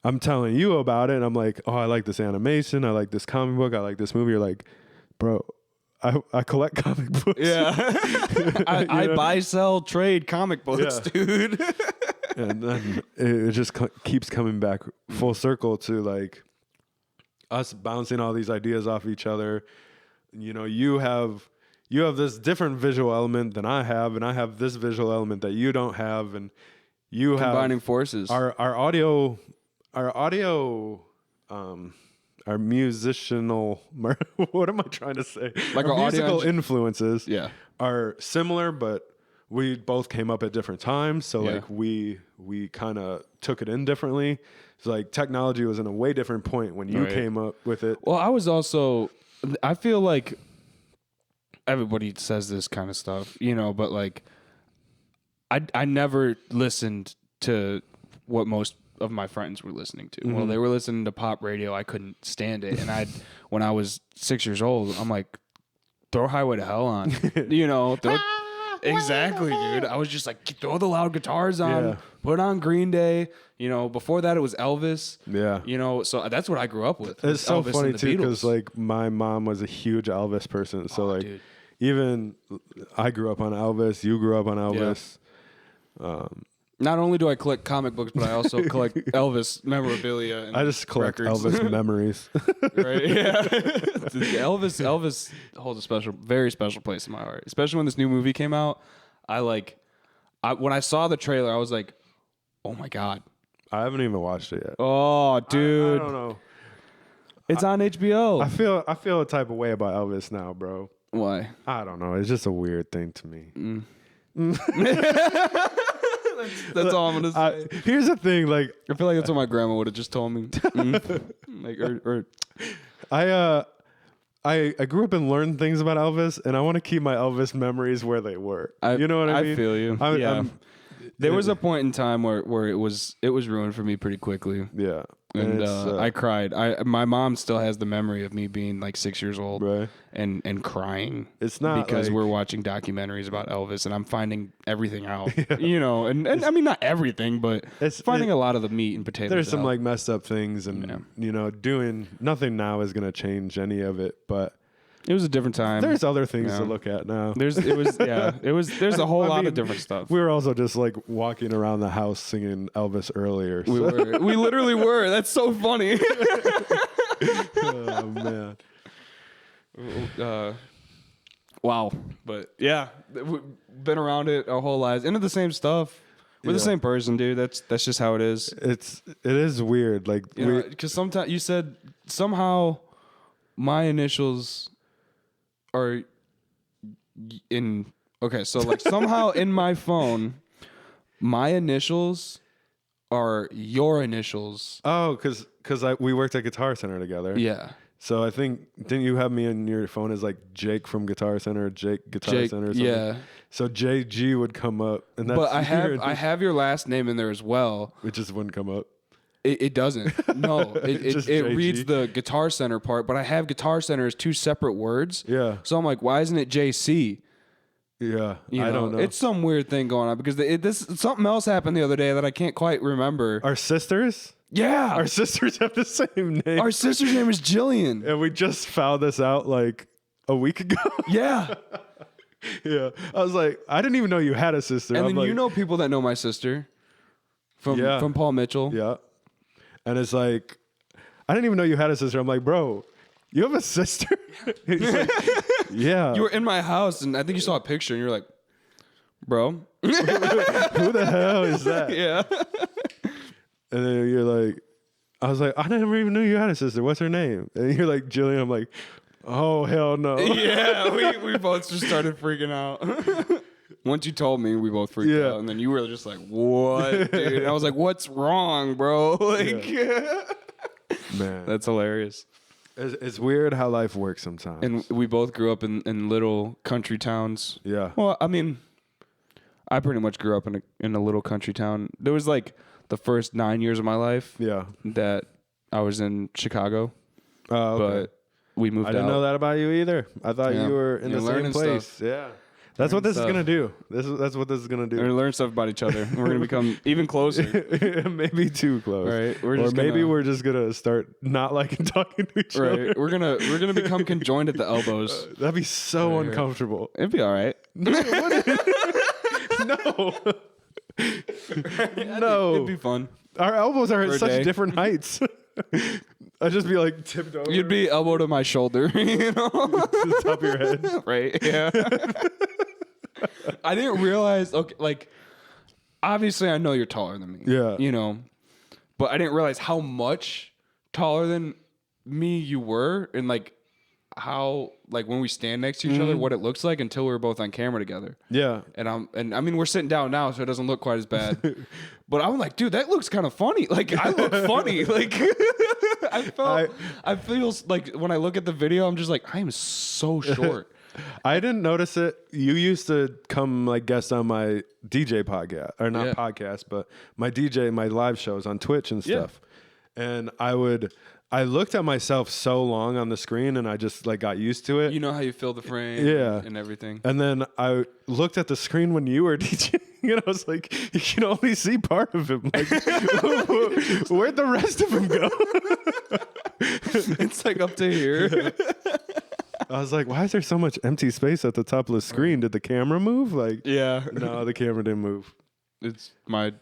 I'm telling you about it, and I'm like, oh, I like this animation, I like this comic book, I like this movie. You're like, bro, I collect comic books. Yeah. I buy, sell, trade comic books, dude. And then it just keeps coming back full circle to like us bouncing all these ideas off each other. You know, you have this different visual element than I have, and I have this visual element that you don't have, and you Combining have forces. our audio, our musical, what am I trying to say? Like our our musical audio influences Yeah. are similar, but we both came up at different times. So Yeah. like we kind of took it in differently. It's like technology was in a way different point when you Right. came up with it. Well, I feel like everybody says this kind of stuff, you know, but like I never listened to what most of my friends were listening to. Well, they were listening to pop radio. I couldn't stand it. And when I was 6 years old, I'm like, throw Highway to Hell on, you know, exactly, dude. I was just like, throw the loud guitars on, Yeah. put on Green Day. You know, before that it was Elvis. Yeah. You know, so that's what I grew up with. It's so Elvis funny and the too, Beatles. because like my mom was a huge Elvis person. So like dude. even I grew up on Elvis, you grew up on Elvis. Not only do I collect comic books, but I also collect Elvis memorabilia. And I just collect records. Elvis memories. Right? Yeah. Elvis holds a very special place in my heart. Especially when this new movie came out. When I saw the trailer, I was like, oh my God. I haven't even watched it yet. Oh, dude. I don't know. It's on HBO. I feel a type of way about Elvis now, bro. Why? I don't know. It's just a weird thing to me. That's all I'm gonna say. Here's the thing, like I feel like that's what my grandma would have just told me. I grew up and learned things about Elvis, and I want to keep my Elvis memories where they were. You know what I mean? I feel you. There was a point in time where it was ruined for me pretty quickly. Yeah. And I cried. My mom still has the memory of me being like 6 years old, Right. and crying. It's not because like- we're watching documentaries about Elvis, and I'm finding everything out. You know, and I mean not everything, but finding a lot of the meat and potatoes. There's some out. like messed up things, and you know, doing nothing now is gonna change any of it. But it was a different time. there's other things to look at now. There's a whole lot of different stuff. We were also just like walking around the house singing Elvis earlier. We so- we literally were. That's so funny. Oh man. Wow. But yeah, we've been around it our whole lives. Into the same stuff. We're the same person, dude. That's just how it is. It is weird. Like Because sometimes you said somehow my initials are in. Okay, so like somehow in my phone, my initials are your initials. oh, because we worked at Guitar Center together. Yeah. So I think didn't you have me in your phone as like Jake from Guitar Center, or Jake Guitar Jake, Center, or something? yeah. So JG would come up, and that's But I have your last name in there as well. it just wouldn't come up. It doesn't. No, Just it JG. reads the Guitar Center part, but I have Guitar Center as two separate words. Yeah. So I'm like, why isn't it JC? Yeah, You I don't know. It's some weird thing going on because something else happened the other day that I can't quite remember. Our sisters. Yeah, Our sisters have the same name. our sister's name is Jillian. and we just found this out like a week ago. Yeah, Yeah. I was like, I didn't even know you had a sister. and I'm then like, you know people that know my sister Yeah. from Paul Mitchell. Yeah. And it's like, I didn't even know you had a sister. I'm like, bro, you have a sister? He's like, yeah. You were in my house, and I think you saw a picture, and you're like, bro, Who the hell is that? yeah. And then you're like, I was like, I never even knew you had a sister. What's her name? And you're like, Jillian. I'm like, oh, hell no. Yeah, we both just started freaking out. Once you told me, we both freaked out, and then you were just like, "What, dude?" And I was like, "What's wrong, bro?" Like, Man. that's hilarious. It's weird how life works sometimes. And we both grew up in little country towns. Yeah. Well, I mean, I pretty much grew up in a little country town. There was like the first 9 years of my life. Yeah. That I was in Chicago. Oh, okay. But we moved out. I didn't know that about you either. I thought Yeah. you were in You're the same learning place. stuff. Yeah. That's what this is stuff. gonna do. That's what this is gonna We're gonna do. learn stuff about each other. We're gonna become even closer. Maybe too close. Right. Or maybe we're just gonna start not liking talking to each other. Right. We're gonna become conjoined at the elbows. That'd be so Right. uncomfortable. It'd be all right. No. No. It'd be fun. Our elbows are For at a such day. different heights. I'd just be like tipped over. You'd be elbow to my shoulder, you know? to the top of your head. Right? Yeah. I didn't realize. Okay, like obviously I know you're taller than me. Yeah. You know, but I didn't realize how much taller than me you were, and like how like when we stand next to each other, what it looks like until we were both on camera together. Yeah. And I mean we're sitting down now, so it doesn't look quite as bad. But I'm like, dude, that looks kind of funny. Like I look funny. Like I feel like when I look at the video, I'm just like, I am so short. I didn't notice it. You used to come like guest on my DJ podcast, or not Yeah. podcast, but my live shows on Twitch and stuff. And I looked at myself so long on the screen, and I just like got used to it. You know how you fill the frame, Yeah. and everything. And then I looked at the screen when you were DJing, and I was like, you can only see part of him. Like, where'd the rest of him go? It's like up to here. I was like, why is there so much empty space at the top of the screen? Did the camera move? Like, Yeah. no, the camera didn't move. It's my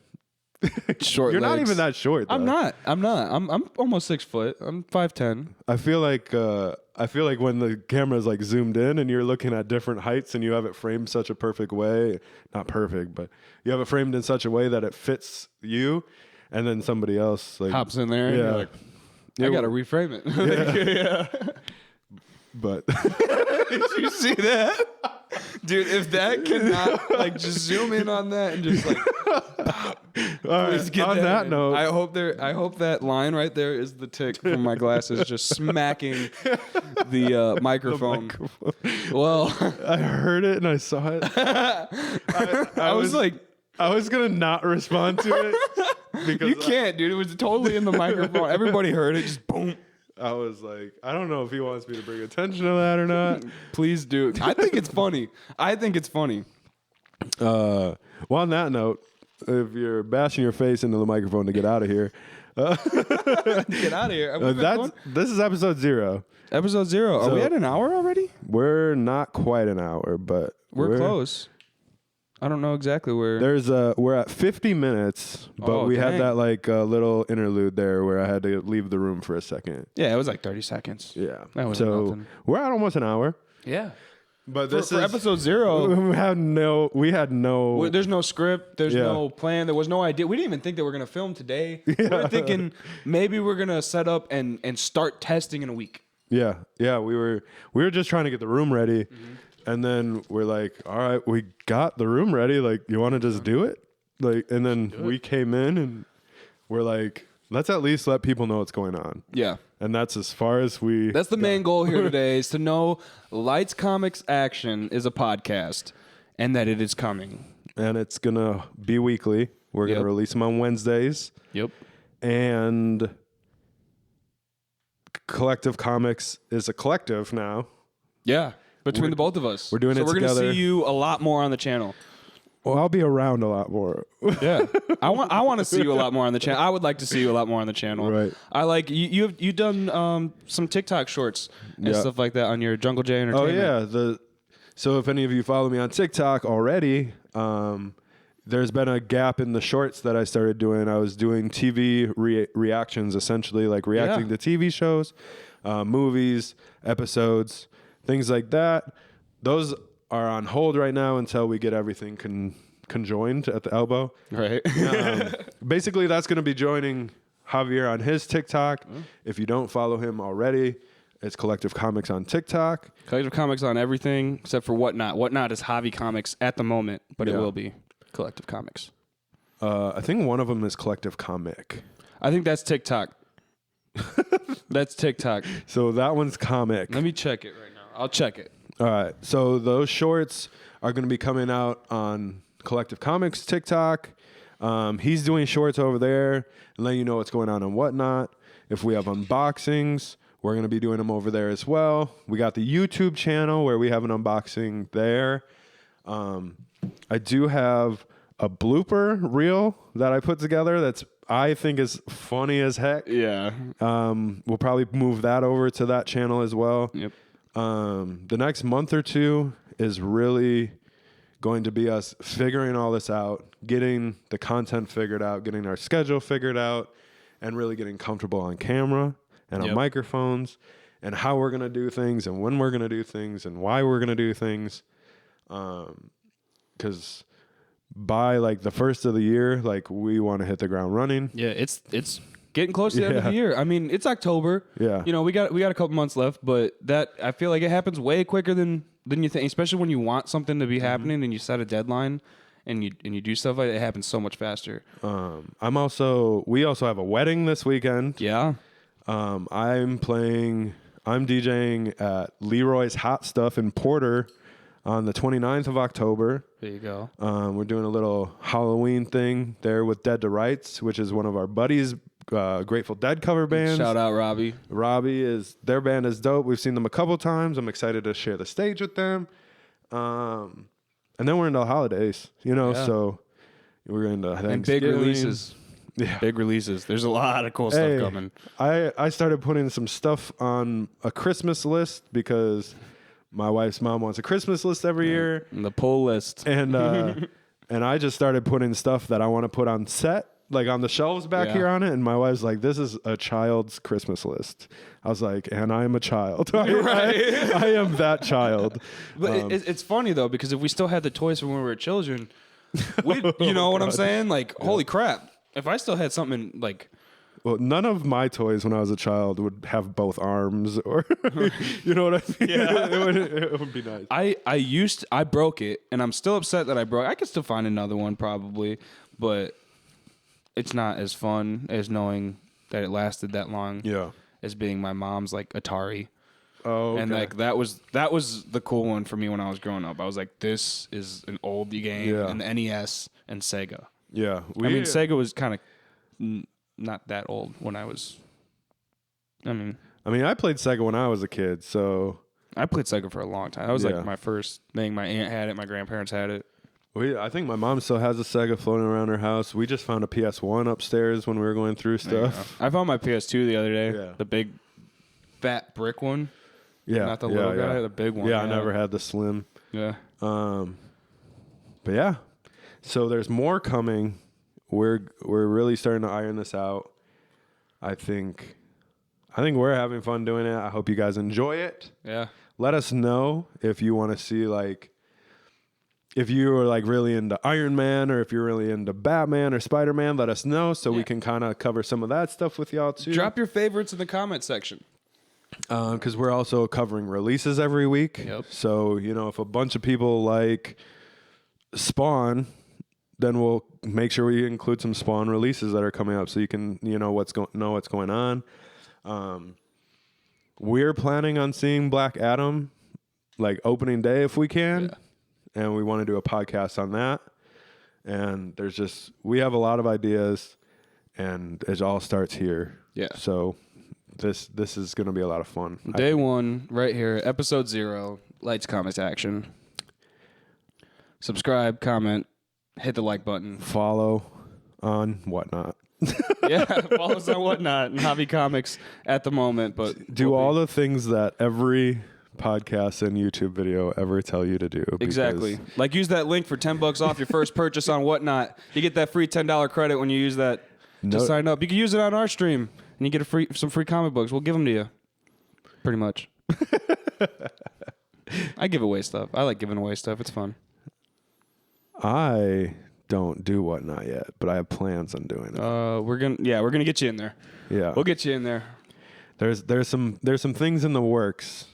short You're not legs. even that short, though. I'm not. I'm almost 6 foot. I'm 5'10". I feel like when the camera's like zoomed in and you're looking at different heights and you have it framed such a perfect way, not perfect, but you have it framed in such a way that it fits you, and then somebody else like Hops in there. And Yeah. you're like, I gotta reframe it. Yeah. But Did you see that? Dude, if that cannot like just zoom in on that and just like all right, please get on that in. note, I hope that line right there is the tick from my glasses just smacking the microphone. Well, I heard it and I saw it. I was like, I was gonna not respond to it because you can't, dude. It was totally in the microphone. Everybody heard it. Just boom. I was like, I don't know if he wants me to bring attention to that or not. Please do. I think it's funny. Well, on that note, if you're bashing your face into the microphone to get out of here, Get out of here. this is episode 0. Episode 0. Are we at an hour already? We're not quite an hour, but We're close. I don't know exactly where. We're at 50 minutes, but Oh, we had dang. that like little interlude there where I had to leave the room for a second. Yeah, it was like 30 seconds. Yeah. That wasn't So nothing. we're at almost an hour. Yeah. But For this episode 0, we had no there's no script. There's Yeah. no plan. There was no idea. We didn't even think that we're going to film today. We were thinking maybe we're going to set up and start testing in a week. Yeah. We were just trying to get the room ready. And then we're like, all right, we got the room ready. Like, you want to just do it? Like, and then we came in and we're like, let's at least let people know what's going on. Yeah. And that's as far as we. That's the main goal here today is to know Lights Comics Action is a podcast and that it is coming. And it's going to be weekly. We're going to release them on Wednesdays. Yep. And Collective Comics is a collective now. Yeah. Between the both of us. we're doing it we're together. going to see you a lot more on the channel. Well, I'll be around a lot more. Yeah, I want to see you a lot more on the channel. I would like to see you a lot more on the channel. Right. I like you've done some TikTok shorts and Yeah. stuff like that on your Jungle J Oh Entertainment. yeah, so if any of you follow me on TikTok already, there's been a gap in the shorts that I started doing. I was doing TV reactions, essentially like reacting to TV shows, movies, episodes, things like that. Those are on hold right now until we get everything conjoined at the elbow. Right. Basically, that's going to be joining Javier on his TikTok. If you don't follow him already, it's Collective Comics on TikTok. Collective Comics on everything except for Whatnot. Whatnot is Javi Comics at the moment, but it Yeah. will be Collective Comics. I think one of them is Collective Comic. I think that's TikTok. That's TikTok. So that one's comic. Let me check it right now. I'll check it. All right. So those shorts are going to be coming out on Collective Comics TikTok. He's doing shorts over there and letting you know what's going on Whatnot. If we have unboxings, we're going to be doing them over there as well. We got the YouTube channel where we have an unboxing there. I do have a blooper reel that I put together that's I think is funny as heck. Yeah. We'll probably move that over to that channel as well. Yep. The next month or two is really going to be us figuring all this out, getting the content figured out, getting our schedule figured out, and really getting comfortable on camera and on microphones and how we're going to do things and when we're going to do things and why we're going to do things. Because by like the first of the year, like we want to hit the ground running. Yeah, it's getting close to the end of the year. I mean, it's October. Yeah. You know, we got a couple months left, but that I feel like it happens way quicker than you think, especially when you want something to be happening and you set a deadline and you do stuff like that, it happens so much faster. We also have a wedding this weekend. Yeah. I'm DJing at Leroy's Hot Stuff in Porter on the 29th of October. There you go. We're doing a little Halloween thing there with Dead to Rights, which is one of our buddies' Grateful Dead cover bands. Shout out Robbie. Their band is dope. We've seen them a couple times. I'm excited to share the stage with them. And then we're into the holidays, so we're into Thanksgiving. And big releases. Yeah. Big releases. There's a lot of cool stuff coming. I started putting some stuff on a Christmas list because my wife's mom wants a Christmas list every year. And the pull list. And and I just started putting stuff that I want to put on set, like on the shelves back here on it. And my wife's like, this is a child's Christmas list. I was like, and I am a child. I am that child. But it's funny, though, because if we still had the toys from when we were children, you know what I'm saying? Like, holy crap. If I still had something like... Well, none of my toys when I was a child would have both arms or... you know what I mean? Yeah. it would be nice. I broke it, and I'm still upset that I broke it. I could still find another one probably, but it's not as fun as knowing that it lasted that long as being my mom's like Atari. Oh, okay. And like that was the cool one for me when I was growing up. I was like, this is an old game, and the NES and Sega. Yeah. I mean, Sega was kind of not that old when I was... I played Sega when I was a kid, so... I played Sega for a long time. That was like my first thing. My aunt had it. My grandparents had it. I think my mom still has a Sega floating around her house. We just found a PS1 upstairs when we were going through stuff. I found my PS2 the other day. Yeah. The big, fat brick one. Yeah. Not the little guy, the big one. Yeah, I never had the slim. Yeah. But yeah. So there's more coming. We're really starting to iron this out. I think we're having fun doing it. I hope you guys enjoy it. Yeah. Let us know if you want to see if you are really into Iron Man or if you're really into Batman or Spider-Man, let us know so we can kind of cover some of that stuff with y'all too. Drop your favorites in the comment section. Because we're also covering releases every week. Yep. So, if a bunch of people like Spawn, then we'll make sure we include some Spawn releases that are coming up so you can, know what's going on. We're planning on seeing Black Adam opening day if we can. Yeah. And we want to do a podcast on that. And we have a lot of ideas and it all starts here. Yeah. So this is going to be a lot of fun. Day one, right here, episode 0, lights, comments, action. Subscribe, comment, hit the like button. Follow on Whatnot. Yeah, follow us on Whatnot and Hobby Comics at the moment. But do all the things that every podcast and YouTube video ever tell you to do. Exactly. Like use that link for $10 off your first purchase on Whatnot. You get that free $10 credit when you use that to sign up. You can use it on our stream and you get some free comic books. We'll give them to you. Pretty much. I give away stuff. I like giving away stuff. It's fun. I don't do Whatnot yet, but I have plans on doing it. We're gonna get you in there. Yeah. We'll get you in there. There's some things in the works.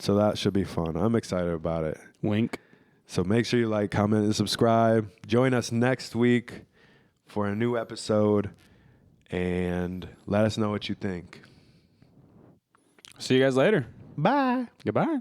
So that should be fun. I'm excited about it. Wink. So make sure you like, comment, and subscribe. Join us next week for a new episode and let us know what you think. See you guys later. Bye. Goodbye.